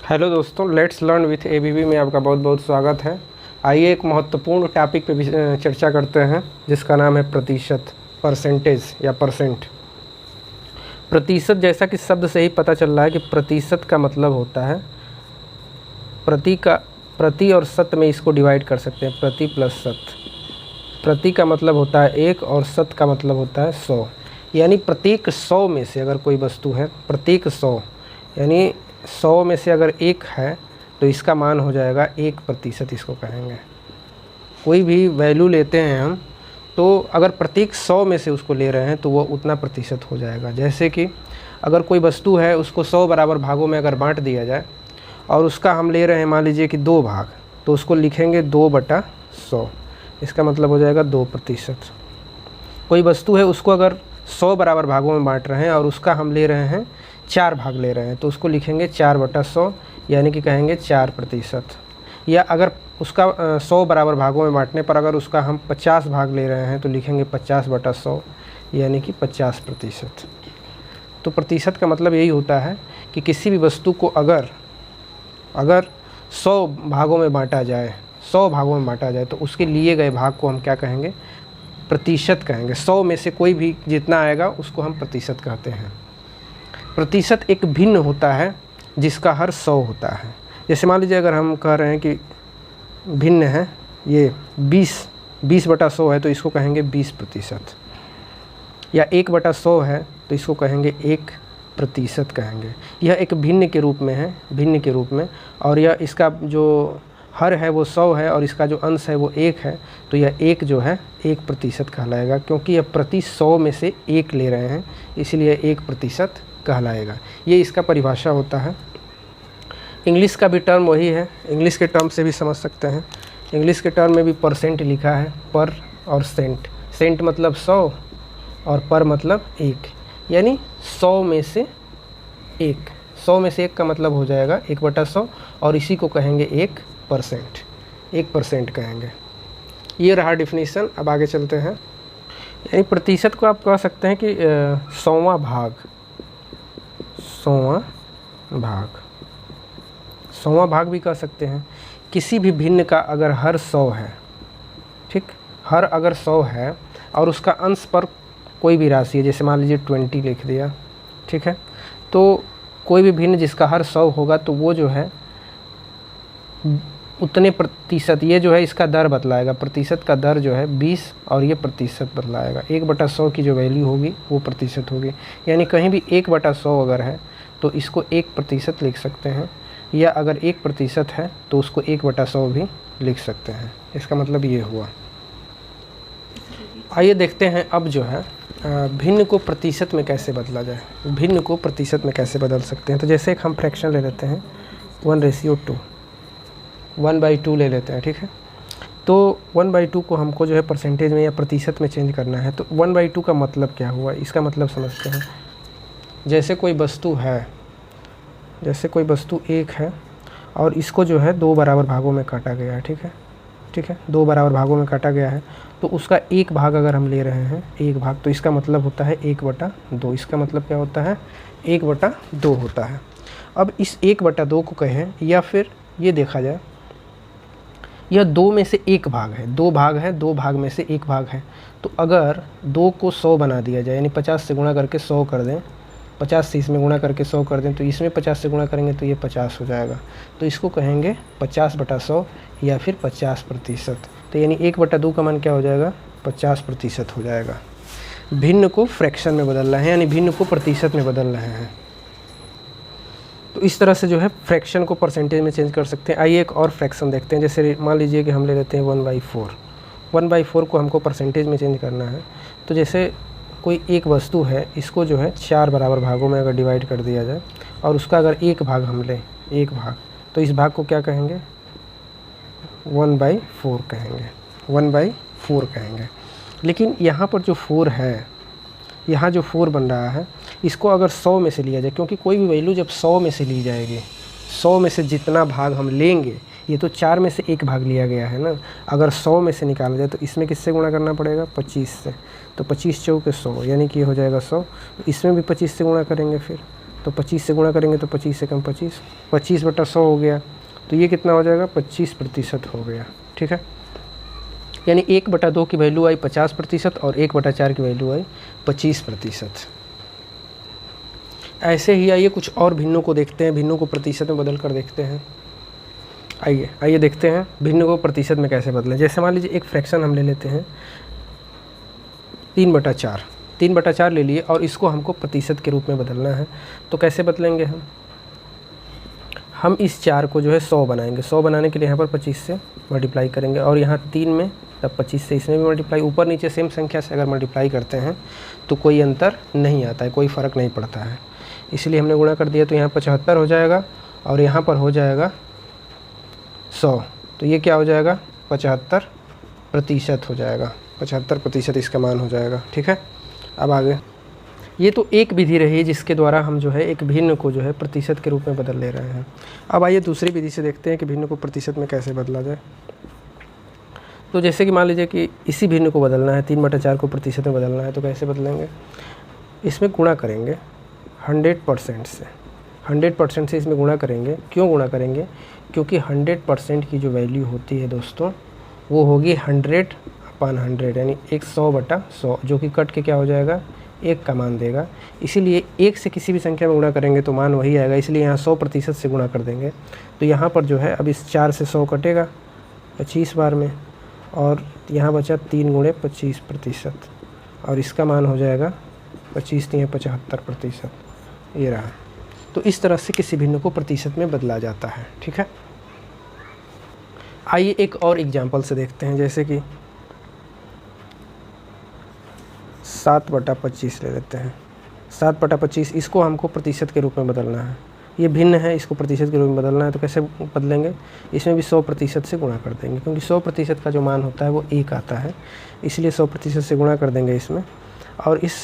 Hello दोस्तों, let's learn with ABV में आपका बहुत बहुत स्वागत है। आइए एक महत्वपूर्ण टॉपिक पे भी चर्चा करते हैं जिसका नाम है प्रतिशत, परसेंटेज या परसेंट। प्रतिशत जैसा कि शब्द से ही पता चल रहा है कि प्रतिशत का मतलब होता है प्रति और शत में इसको डिवाइड कर सकते हैं, प्रति प्लस शत। प्रति का मतलब होता है एक और शत का मतलब होता है 100। यानी प्रत्येक 100 में से अगर कोई वस्तु है, प्रत्येक 100 यानी 100 में से अगर एक है तो इसका मान हो जाएगा 1%, इसको कहेंगे। कोई भी वैल्यू लेते हैं हम तो अगर प्रत्येक 100 में से उसको ले रहे हैं तो वो उतना प्रतिशत हो जाएगा। जैसे कि अगर कोई वस्तु है उसको 100 बराबर भागों में अगर बांट दिया जाए और उसका हम ले रहे हैं मान लीजिए कि 2 भाग, तो उसको लिखेंगे 2/100, इसका मतलब हो जाएगा 2%। कोई वस्तु है उसको अगर 100 बराबर भागों में बांट रहे हैं और उसका हम ले रहे हैं 4 भाग ले रहे हैं, तो उसको लिखेंगे 4/100 यानी कि कहेंगे 4%। या अगर उसका 100 बराबर भागों में बांटने पर अगर उसका हम 50 भाग ले रहे हैं तो लिखेंगे 50/100 यानी कि 50%। तो प्रतिशत का मतलब यही होता है कि किसी भी वस्तु को अगर 100 भागों में बांटा जाए, 100 भागों में बांटा जाए तो उसके लिए गए भाग को हम क्या कहेंगे? प्रतिशत कहेंगे। 100 में से कोई भी जितना आएगा उसको हम प्रतिशत कहते हैं। प्रतिशत एक भिन्न होता है जिसका हर 100 होता है। जैसे मान लीजिए अगर हम कह रहे हैं कि भिन्न है, ये 20/100 है तो इसको कहेंगे 20%। या 1/100 है तो इसको कहेंगे 1% कहेंगे। यह एक भिन्न के रूप में है, भिन्न के रूप में। और यह इसका जो हर है वो 100 है और इसका जो अंश है वो 1 है, तो यह 1 जो है 1% कहलाएगा, क्योंकि यह प्रति 100 में से 1 ले रहे हैं, इसलिए 1% कहलाएगा। ये इसका परिभाषा होता है। इंग्लिश का भी टर्म वही है, इंग्लिश के टर्म से भी समझ सकते हैं। इंग्लिश के टर्म में भी परसेंट लिखा है, पर और सेंट। सेंट मतलब 100 और पर मतलब 1, यानी 100 में से 1। 100 में से 1 का मतलब हो जाएगा 1/100 और इसी को कहेंगे 1%, 1% कहेंगे। ये रहा डिफिनीशन। अब आगे चलते हैं। यानी प्रतिशत को आप कह सकते हैं कि 100वां भाग, 100वां भाग भी कह सकते हैं। किसी भी भिन्न का अगर हर 100 है, ठीक, हर अगर 100 है और उसका अंश पर कोई भी राशि है, जैसे मान लीजिए 20 लिख दिया, ठीक है, तो कोई भी भिन्न जिसका हर 100 होगा तो वो जो है उतने प्रतिशत, ये जो है इसका दर बतलाएगा। प्रतिशत का दर जो है 20 और ये प्रतिशत बतलाएगा। 1/100 की जो वैल्यू होगी वो प्रतिशत होगी। यानी कहीं भी 1/100 अगर है तो इसको 1% लिख सकते हैं, या अगर 1% है तो उसको 1/100 भी लिख सकते हैं। इसका मतलब ये हुआ। आइए देखते हैं अब जो है भिन्न को प्रतिशत में कैसे बदला जाए। भिन्न को प्रतिशत में कैसे बदल सकते हैं? तो जैसे एक हम फ्रैक्शन ले लेते हैं 1:2, 1/2 ले लेते हैं, ठीक है। तो 1/2 को हमको जो है परसेंटेज में या प्रतिशत में चेंज करना है। तो 1/2 का मतलब क्या हुआ, इसका मतलब समझते हैं। जैसे कोई वस्तु है, जैसे कोई वस्तु 1 है और इसको जो है 2 बराबर भागों में काटा गया है, ठीक है, ठीक है, 2 बराबर भागों में काटा गया है, तो उसका 1 भाग अगर हम ले रहे हैं, 1 भाग, तो इसका मतलब होता है 1/2। इसका मतलब क्या होता है? 1/2 होता है। अब इस 1/2 को कहें या फिर ये देखा जाए, यह 2 में से 1 भाग है, 2 भाग है, 2 भाग में से 1 भाग है। तो अगर 2 को 100 बना दिया जाए, यानी 50 से गुणा करके 100 कर दें, 50 से इसमें गुणा करके 100 कर दें, तो इसमें 50 से गुणा करेंगे तो ये 50 हो जाएगा। तो इसको कहेंगे 50/100 या फिर 50%। तो यानी 1/2 का मान क्या हो जाएगा? 50% हो जाएगा। भिन्न को फ्रैक्शन में बदल रहे हैं, यानी भिन्न को प्रतिशत में बदल रहे हैं। तो इस तरह से जो है फ्रैक्शन को परसेंटेज में चेंज कर सकते हैं। आइए एक और फ्रैक्शन देखते हैं। जैसे मान लीजिए कि हम ले लेते हैं 1/4। 1/4 को हमको परसेंटेज में चेंज करना है। तो जैसे कोई एक वस्तु है, इसको जो है 4 बराबर भागों में अगर डिवाइड कर दिया जाए और उसका अगर 1 भाग हम लें, 1 भाग, तो इस भाग को क्या कहेंगे? 1/4 कहेंगे, 1/4 कहेंगे। लेकिन यहाँ पर जो 4 है, यहाँ जो 4 बन रहा है, इसको अगर 100 में से लिया जाए, क्योंकि कोई भी वैल्यू जब 100 में से ली जाएगी, 100 में से जितना भाग हम लेंगे, ये तो 4 में से 1 भाग लिया गया है ना, अगर 100 में से निकाला जाए तो इसमें किससे गुणा करना पड़ेगा? 25 से। तो 25 × 4 = 100, यानी कि ये हो जाएगा 100। इसमें भी 25 से गुणा करेंगे फिर तो 25 से गुणा करेंगे तो 25 से कम 25, 25/100 हो गया। तो ये कितना हो जाएगा, 25% हो गया। ठीक है, यानी 1/2 की वैल्यू आई 50% और 1/4 की वैल्यू आई 25%। ऐसे ही आइए कुछ और भिन्नों को देखते हैं, भिन्नों को प्रतिशत में बदल कर देखते हैं। आइए देखते हैं भिन्न को प्रतिशत में कैसे बदलें। जैसे मान लीजिए एक फ्रैक्शन हम ले लेते हैं 3/4, 3/4 ले लिए और इसको हमको प्रतिशत के रूप में बदलना है। तो कैसे बदलेंगे हम इस 4 को जो है 100 बनाएंगे। 100 बनाने के लिए यहाँ पर 25 से मल्टीप्लाई करेंगे और यहाँ 3 में तब 25 से इसमें भी मल्टीप्लाई, ऊपर नीचे सेम संख्या से अगर मल्टीप्लाई करते हैं तो कोई अंतर नहीं आता है, कोई फ़र्क नहीं पड़ता है, इसलिए हमने गुणा कर दिया। तो यहाँ 75 हो जाएगा और यहाँ पर हो जाएगा 100, तो ये क्या हो जाएगा 75% हो जाएगा, 75% इसका मान हो जाएगा। ठीक है, अब आगे ये तो एक विधि रही जिसके द्वारा हम जो है एक भिन्न को जो है प्रतिशत के रूप में बदल ले रहे हैं। अब आइए दूसरी विधि से देखते हैं कि भिन्न को प्रतिशत में कैसे बदला जाए। तो जैसे कि मान लीजिए कि इसी भिन्न को बदलना है, 3/4 को प्रतिशत में बदलना है, तो कैसे बदलेंगे, इसमें गुणा करेंगे 100% से, 100% से इसमें गुणा करेंगे। क्यों गुणा करेंगे, क्योंकि 100% की जो वैल्यू होती है दोस्तों वो होगी 100/100, यानी 100/100, जो कि कट के क्या हो जाएगा 1 का मान देगा। इसीलिए 1 से किसी भी संख्या में गुणा करेंगे तो मान वही आएगा, इसलिए यहाँ 100% से गुणा कर देंगे। तो यहाँ पर जो है अब इस 4 से 100 कटेगा 25 बार में और यहाँ बचा 3 × 25%, और इसका मान हो जाएगा 25 × 75%, ये रहा। तो इस तरह से किसी भिन्न को प्रतिशत में बदला जाता है। ठीक है, आइए एक और एग्जाम्पल से देखते हैं। जैसे कि 7/25 ले लेते हैं। 7/25 इसको हमको प्रतिशत के रूप में बदलना है, ये भिन्न है, इसको प्रतिशत के रूप में बदलना है। तो कैसे बदलेंगे, इसमें भी 100% से गुणा कर देंगे, क्योंकि 100% का जो मान होता है वो 1 आता है, इसलिए 100% से गुणा कर देंगे इसमें, और इस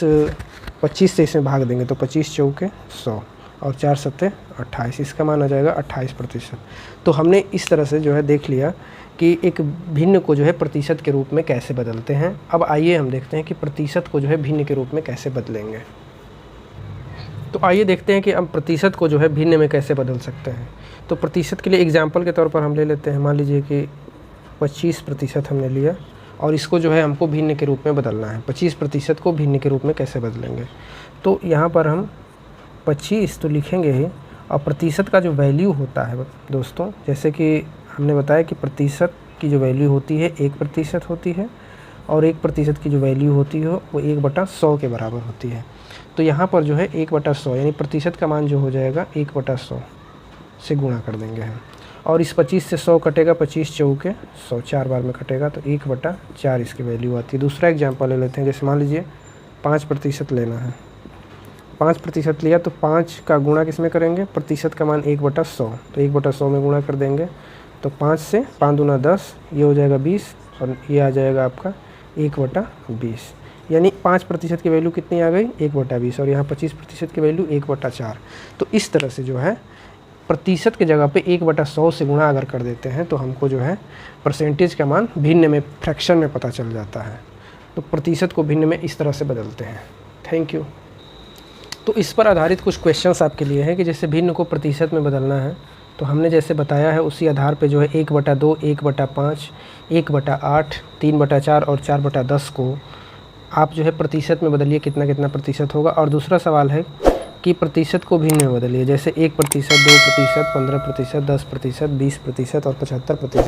25 से इसमें भाग देंगे। तो 25 चौके 100 और 4 7 28, इसका मान आ जाएगा 28%। तो हमने इस तरह से जो है देख लिया कि एक भिन्न को जो है प्रतिशत के रूप में कैसे बदलते हैं। अब आइए हम देखते हैं कि प्रतिशत को जो है भिन्न के रूप में कैसे बदलेंगे। तो आइए देखते हैं कि हम प्रतिशत को जो है भिन्न में कैसे बदल सकते हैं। तो प्रतिशत के लिए एग्जाम्पल के तौर पर हम ले लेते हैं, मान लीजिए कि 25% हमने लिया और इसको जो है हमको भिन्न के रूप में बदलना है। 25% को भिन्न के रूप में कैसे बदलेंगे, तो यहाँ पर हम 25 तो लिखेंगे ही, और प्रतिशत का जो वैल्यू होता है दोस्तों, जैसे कि हमने बताया कि प्रतिशत की जो वैल्यू होती है 1% होती है, और 1% की जो वैल्यू होती है वो 1/100 के बराबर होती है। तो यहाँ पर जो है 1/100 यानी प्रतिशत का मान जो हो जाएगा 1/100 से गुणा कर देंगे हम, और इस 25 से 100 कटेगा, 25 चौके 100, 4 बार में कटेगा, तो 1/4 इसकी वैल्यू आती है। दूसरा एग्जाम्पल ले लेते हैं, जैसे मान लीजिए 5% लेना है। 5% लिया तो 5 का गुणा किस में करेंगे, प्रतिशत का मान 1/100, तो 1/100 में गुणा कर देंगे। तो 5 से 5 दूना 10, ये हो जाएगा 20, और ये आ जाएगा आपका 1/20, यानी 5% की वैल्यू कितनी आ गई 1/20, और यहाँ 25% की वैल्यू 1/4। तो इस तरह से जो है प्रतिशत की जगह पे 1/100 से गुणा अगर कर देते हैं तो हमको जो है परसेंटेज का मान भिन्न में, फ्रैक्शन में पता चल जाता है। तो प्रतिशत को भिन्न में इस तरह से बदलते हैं। Thank you. तो इस पर आधारित कुछ क्वेश्चंस आपके लिए हैं कि जैसे भिन्न को प्रतिशत में बदलना है, तो हमने जैसे बताया है उसी आधार पे जो है 1/2, 1/5, 1/8, 3/4 और 4/10 को आप जो है प्रतिशत में बदलिए, कितना कितना प्रतिशत होगा। और दूसरा सवाल है कि प्रतिशत को भिन्न में बदलिए, जैसे 1%, 2%, 15%, 10%, 20% और 75%।